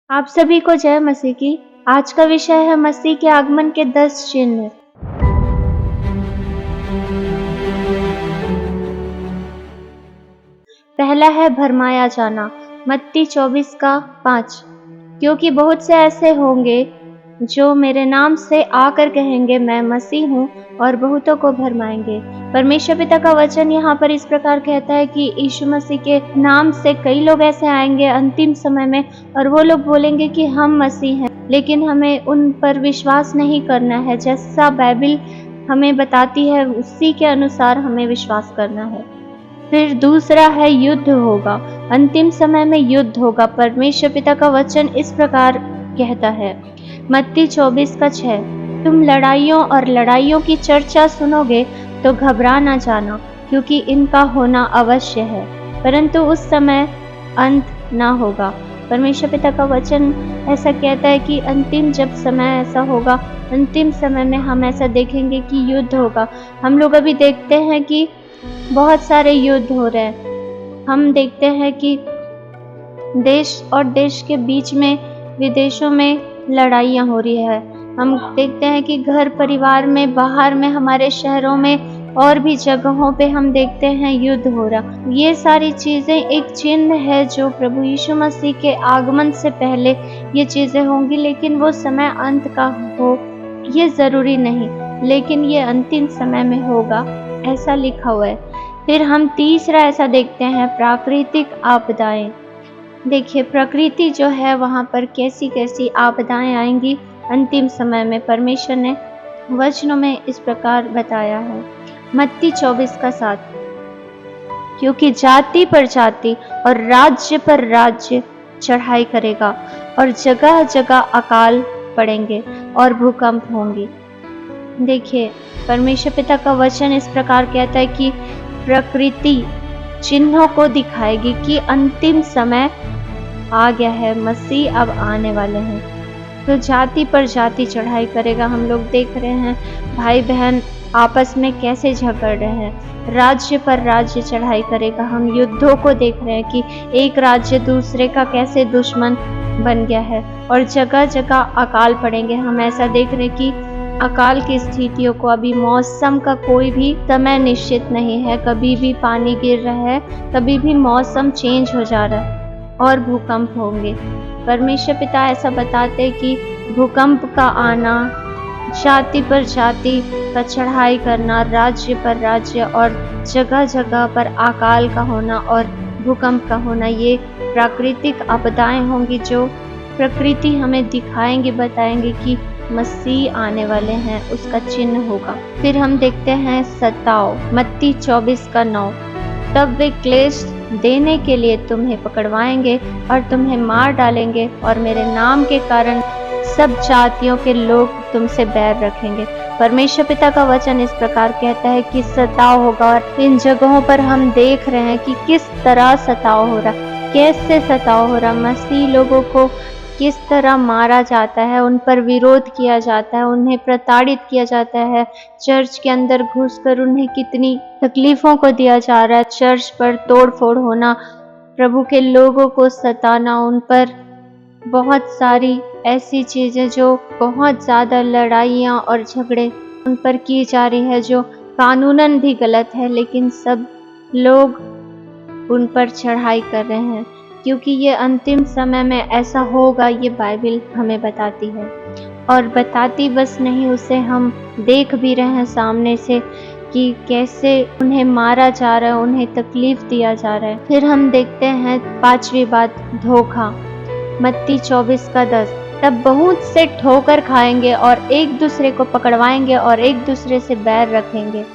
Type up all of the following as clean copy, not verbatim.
आप सभी को जय मसीह की। आज का विषय है मसीह के आगमन के 10 चिन्ह। पहला है भरमाया जाना, मत्ती 24 का 5। क्योंकि बहुत से ऐसे होंगे जो मेरे नाम से आकर कहेंगे मैं मसीह हूँ और बहुतों को भरमाएंगे। परमेश्वर पिता का वचन यहाँ पर इस प्रकार कहता है कि यीशु मसीह के नाम से कई लोग ऐसे आएंगे अंतिम समय में और वो लोग बोलेंगे कि हम मसीह हैं, लेकिन हमें उन पर विश्वास नहीं करना है। जैसा बाइबल हमें बताती है उसी के अनुसार हमें विश्वास करना है। फिर दूसरा है युद्ध होगा, अंतिम समय में युद्ध होगा। परमेश्वर पिता का वचन इस प्रकार कहता है, मत्ती 24 का 6, तुम लड़ाइयों और लड़ाइयों की चर्चा सुनोगे तो घबरा न जाना, क्योंकि इनका होना अवश्य है, परंतु उस समय अंत न होगा। परमेश्वर पिता का वचन ऐसा कहता है कि अंतिम जब समय ऐसा होगा, अंतिम समय में हम ऐसा देखेंगे कि युद्ध होगा। हम लोग अभी देखते हैं कि बहुत सारे युद्ध हो रहे हैं। हम देखते हैं कि देश और देश के बीच में, विदेशों में लड़ाइयाँ हो रही है। हम देखते हैं कि घर परिवार में, बाहर में, हमारे शहरों में और भी जगहों पे हम देखते हैं युद्ध हो रहा। ये सारी चीज़ें एक चिन्ह है जो प्रभु यीशु मसीह के आगमन से पहले ये चीज़ें होंगी, लेकिन वो समय अंत का हो ये ज़रूरी नहीं, लेकिन ये अंतिम समय में होगा, ऐसा लिखा हुआ है। फिर हम तीसरा ऐसा देखते हैं प्राकृतिक आपदाएं। देखिए प्रकृति जो है वहाँ पर कैसी कैसी आपदाएं आएंगी अंतिम समय में। परमेश्वर ने वचनों में इस प्रकार बताया है, मत्ती 24 का 7, क्योंकि जाति पर जाति और राज्य पर राज्य चढ़ाई करेगा और जगह जगह अकाल पड़ेंगे और भूकंप होंगे। देखिए परमेश्वर पिता का वचन इस प्रकार कहता है कि प्रकृति चिन्हों को दिखाएगी कि अंतिम समय आ गया है, मसीह अब आने वाले हैं। तो जाति पर जाति चढ़ाई करेगा। हम लोग देख रहे हैं भाई बहन आपस में कैसे झगड़ रहे हैं। राज्य पर राज्य चढ़ाई करेगा। हम युद्धों को देख रहे हैं कि एक राज्य दूसरे का कैसे दुश्मन बन गया है और जगह जगह अकाल पड़ेंगे। हम ऐसा देख रहे हैं कि अकाल की स्थितियों को, अभी मौसम का कोई भी समय निश्चित नहीं है, कभी भी पानी गिर रहा है, कभी भी मौसम चेंज हो जा रहा है और भूकंप होंगे। परमेश्वर पिता ऐसा बताते हैं कि भूकंप का आना, जाति पर जाति का चढ़ाई करना, राज्य पर राज्य और जगह जगह पर अकाल का होना और भूकंप का होना, ये प्राकृतिक आपदाएं होंगी जो प्रकृति हमें दिखाएंगे, बताएंगे कि मसीह आने वाले हैं, उसका चिन्ह होगा। फिर हम देखते हैं सताओ, मत्ती 24 का 9, तब वे क्लेश देने के लिए तुम्हें पकड़वाएंगे और तुम्हें मार डालेंगे और मेरे नाम के कारण सब जातियों के लोग तुमसे बैर रखेंगे। परमेश्वर पिता का वचन इस प्रकार कहता है कि सताव होगा और इन जगहों पर हम देख रहे हैं कि किस तरह सताव हो रहा, कैसे सताव हो रहा। मसीह लोगों को किस तरह मारा जाता है, उन पर विरोध किया जाता है, उन्हें प्रताड़ित किया जाता है, चर्च के अंदर घुसकर उन्हें कितनी तकलीफों को दिया जा रहा है, चर्च पर तोड़ फोड़ होना, प्रभु के लोगों को सताना, उन पर बहुत सारी ऐसी चीज़ें जो बहुत ज़्यादा लड़ाइयाँ और झगड़े उन पर की जा रही है जो कानूनन भी गलत है, लेकिन सब लोग उन पर चढ़ाई कर रहे हैं क्योंकि ये अंतिम समय में ऐसा होगा, ये बाइबल हमें बताती है। और बताती बस नहीं, उसे हम देख भी रहे हैं सामने से कि कैसे उन्हें मारा जा रहा है, उन्हें तकलीफ दिया जा रहा है। फिर हम देखते हैं पांचवी बात, धोखा, मत्ती 24 का 10, तब बहुत से ठोकर खाएंगे और एक दूसरे को पकड़वाएंगे और एक दूसरे से बैर रखेंगे।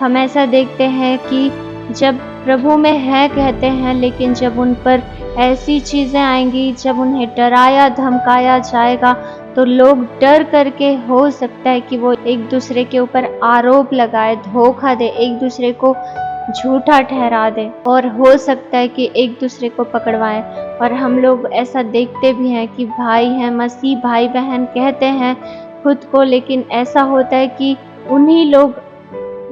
हम ऐसा देखते हैं कि जब प्रभु में है कहते हैं, लेकिन जब उन पर ऐसी चीज़ें आएंगी, जब उन्हें डराया धमकाया जाएगा तो लोग डर करके हो सकता है कि वो एक दूसरे के ऊपर आरोप लगाए, धोखा दे, एक दूसरे को झूठा ठहरा दे और हो सकता है कि एक दूसरे को पकड़वाएं। और हम लोग ऐसा देखते भी हैं कि भाई हैं, मसीह भाई बहन कहते हैं खुद को, लेकिन ऐसा होता है कि उन्हीं लोग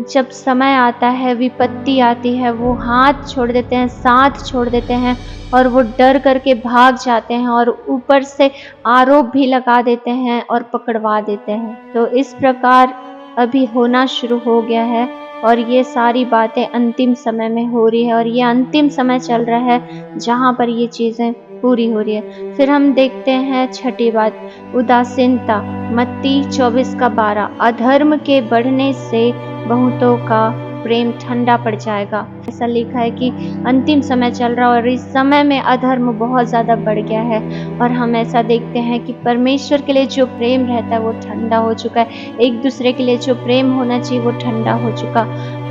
जब समय आता है, विपत्ति आती है, वो हाथ छोड़ देते हैं, साथ छोड़ देते हैं और वो डर करके भाग जाते हैं और ऊपर से आरोप भी लगा देते हैं और पकड़वा देते हैं। तो इस प्रकार अभी होना शुरू हो गया है और ये सारी बातें अंतिम समय में हो रही है और ये अंतिम समय चल रहा है जहाँ पर ये चीज़ें पूरी हो रही है। फिर हम देखते हैं छठी बात, उदासीनता। मत्ती 24:12, अधर्म के बढ़ने से बहुतों का प्रेम ठंडा पड़ जाएगा। ऐसा लिखा है कि अंतिम समय चल रहा है और इस समय में अधर्म बहुत ज़्यादा बढ़ गया है और हम ऐसा देखते हैं कि परमेश्वर के लिए जो प्रेम रहता है वो ठंडा हो चुका है। एक दूसरे के लिए जो प्रेम होना चाहिए वो ठंडा हो चुका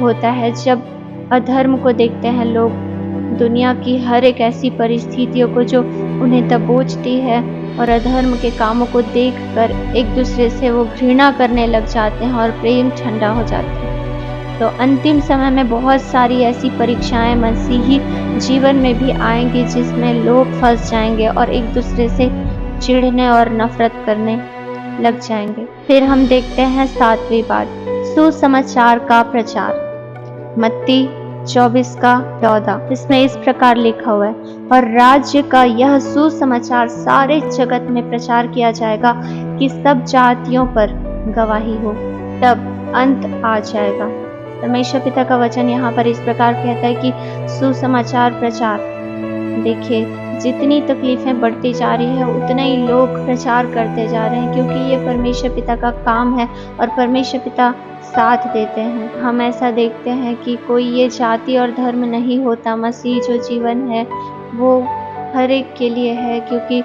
होता है। जब अधर्म को देखते हैं लोग, दुनिया की हर एक ऐसी परिस्थितियों को जो उन्हें दबोचती है और अधर्म के कामों को देखकर एक दूसरे से वो घृणा करने लग जाते हैं और प्रेम ठंडा हो जाता है। तो अंतिम समय में बहुत सारी ऐसी परीक्षाएं मसीही जीवन में भी आएंगी जिसमें लोग फंस जाएंगे और एक दूसरे से चिढ़ने और नफरत करने लग जाएंगे। फिर हम देखते हैं 7वीं बात, सुसमाचार का प्रचार। मत्ती 24:14, इसमें इस प्रकार लिखा हुआ है, और राज्य का यह सुसमाचार सारे जगत में प्रचार किया जाएगा कि सब जातियों पर गवाही हो, तब अंत आ जाएगा। परमेश्वर पिता का वचन यहाँ पर इस प्रकार कहता है कि सुसमाचार प्रचार। देखिए, जितनी तकलीफें बढ़ती जा रही है उतना ही लोग प्रचार करते जा रहे हैं, क्योंकि ये परमेश्वर पिता का काम है और परमेश्वर पिता साथ देते हैं। हम ऐसा देखते हैं कि कोई ये जाति और धर्म नहीं होता। मसीह जो जीवन है वो हर एक के लिए है, क्योंकि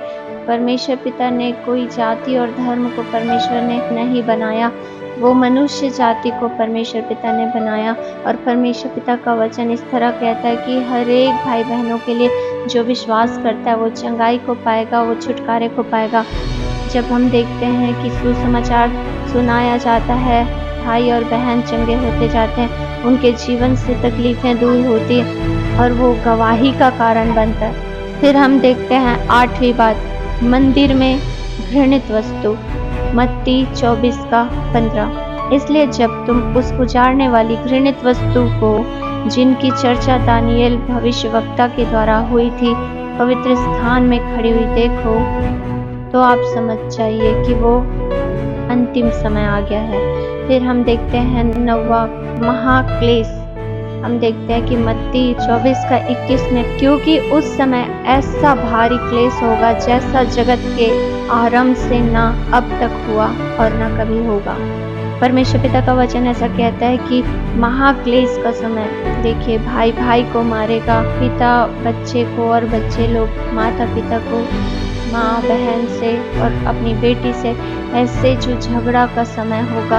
परमेश्वर पिता ने कोई जाति और धर्म को परमेश्वर ने नहीं बनाया, वो मनुष्य जाति को परमेश्वर पिता ने बनाया। और परमेश्वर पिता का वचन इस तरह कहता है कि हर एक भाई बहनों के लिए जो विश्वास करता है वो चंगाई को पाएगा, वो छुटकारे को पाएगा। जब हम देखते हैं कि सुसमाचार सुनाया जाता है, भाई और बहन चंगे होते जाते हैं, उनके जीवन से तकलीफें दूर होती हैं और वो गवाही का कारण बनता है। फिर हम देखते हैं 8वीं बात, मंदिर में घृणित वस्तु। मत्ती 24:15, इसलिए जब तुम उस उजाड़ने वाली घृणित वस्तु को, जिनकी चर्चा दानियेल भविष्यवक्ता के द्वारा हुई थी, पवित्र स्थान में खड़ी हुई देखो, तो आप समझ जाइए कि वो अंतिम समय आ गया है। फिर हम देखते हैं 9वां, महाक्लेश। हम देखते हैं कि मत्ती 24:21 में, क्योंकि उस समय ऐसा भारी क्लेश होगा जैसा जगत के आरंभ से ना अब तक हुआ और ना कभी होगा। परमेश्वर पिता का वचन ऐसा कहता है कि महाक्लेश का समय। देखिए, भाई भाई को मारेगा, पिता बच्चे को और बच्चे लोग माता पिता को, माँ बहन से और अपनी बेटी से, ऐसे जो झगड़ा का समय होगा।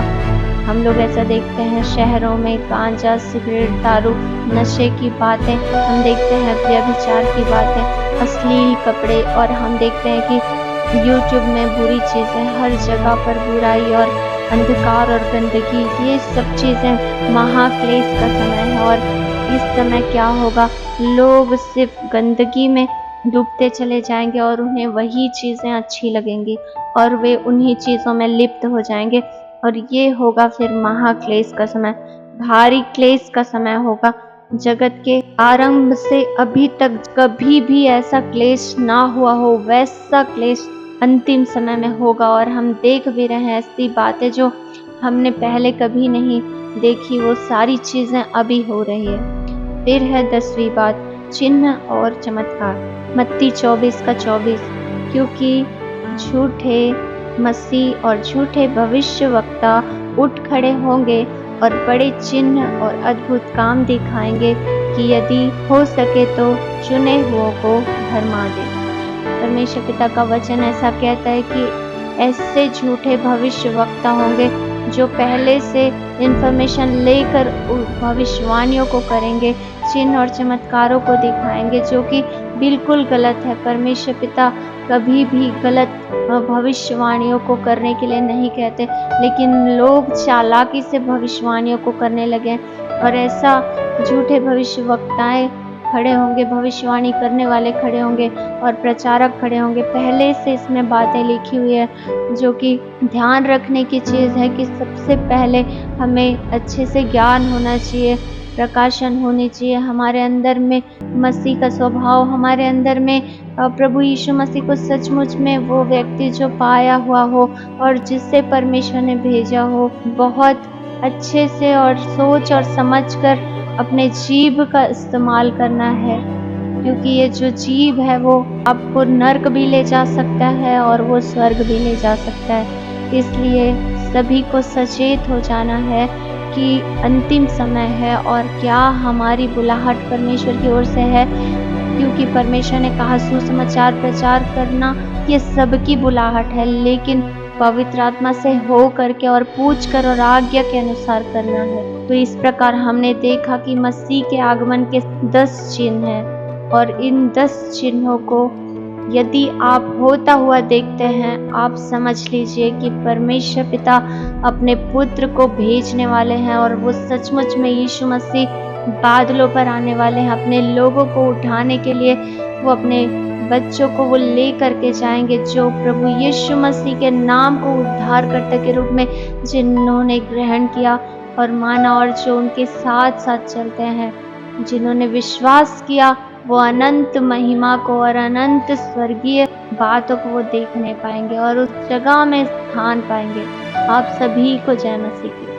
हम लोग ऐसा देखते हैं शहरों में गांजा, सिगरेट, दारू, नशे की बातें, हम देखते हैं व्यभिचार की बातें, अश्लील कपड़े, और हम देखते हैं कि यूट्यूब में बुरी चीज़ें, हर जगह पर बुराई और अंधकार और गंदगी, ये सब चीज़ें महाक्लेश का समय है। और इस समय क्या होगा, लोग सिर्फ गंदगी में डूबते चले जाएंगे और उन्हें वही चीज़ें अच्छी लगेंगी और वे उन्हीं चीज़ों में लिप्त हो जाएंगे। और ये होगा फिर महाक्लेश का समय, भारी क्लेश का समय होगा। जगत के आरंभ से अभी तक कभी भी ऐसा क्लेश ना हुआ हो, वैसा क्लेश अंतिम समय में होगा। और हम देख भी रहे हैं ऐसी बातें जो हमने पहले कभी नहीं देखी, वो सारी चीज़ें अभी हो रही है। फिर है 10वीं बात, चिन्ह और चमत्कार। मत्ती 24:24, क्योंकि झूठे मसीह और झूठे भविष्यवक्ता उठ खड़े होंगे और बड़े चिन्ह और अद्भुत काम दिखाएंगे कि यदि हो सके तो चुने हुओं को भरमा दे। परमेश्वर पिता का वचन ऐसा कहता है कि ऐसे झूठे भविष्यवक्ता होंगे जो पहले से इंफॉर्मेशन लेकर भविष्यवाणियों को करेंगे, चिन्ह और चमत्कारों को दिखाएंगे, जो कि बिल्कुल गलत है। परमेश्वर पिता कभी भी गलत भविष्यवाणियों को करने के लिए नहीं कहते, लेकिन लोग चालाकी से भविष्यवाणियों को करने लगे और ऐसा झूठे भविष्यवक्ताएं खड़े होंगे, भविष्यवाणी करने वाले खड़े होंगे और प्रचारक खड़े होंगे। पहले से इसमें बातें लिखी हुई है, जो कि ध्यान रखने की चीज़ है कि सबसे पहले हमें अच्छे से ज्ञान होना चाहिए, प्रकाशन होनी चाहिए हमारे अंदर में, मसीह का स्वभाव हमारे अंदर में, प्रभु यीशु मसीह को सचमुच में वो व्यक्ति जो पाया हुआ हो और जिससे परमेश्वर ने भेजा हो, बहुत अच्छे से और सोच और समझ कर अपने जीभ का इस्तेमाल करना है, क्योंकि ये जो जीभ है वो आपको नर्क भी ले जा सकता है और वो स्वर्ग भी ले जा सकता है। इसलिए सभी को सचेत हो जाना है कि अंतिम समय है और क्या हमारी बुलाहट परमेश्वर की ओर से है, क्योंकि परमेश्वर ने कहा सुसमाचार प्रचार करना ये सबकी बुलाहट है, लेकिन पवित्र आत्मा से हो करके और पूछ कर और आज्ञा के अनुसार करना है। तो इस प्रकार हमने देखा कि मसीह के आगमन के 10 चिन्ह हैं और इन 10 चिन्हों को यदि आप होता हुआ देखते हैं, आप समझ लीजिए कि परमेश्वर पिता अपने पुत्र को भेजने वाले हैं और वो सचमुच में यीशु मसीह बादलों पर आने वाले हैं। अपने लोगों को उठाने के लिए वो अपने बच्चों को वो ले करके जाएंगे, जो प्रभु यीशु मसीह के नाम को उद्धारकर्ता के रूप में जिन्होंने ग्रहण किया और माना और जो उनके साथ साथ चलते हैं, जिन्होंने विश्वास किया, वो अनंत महिमा को और अनंत स्वर्गीय बातों को वो देखने पाएंगे और उस जगह में स्थान पाएंगे। आप सभी को जय मसीह की।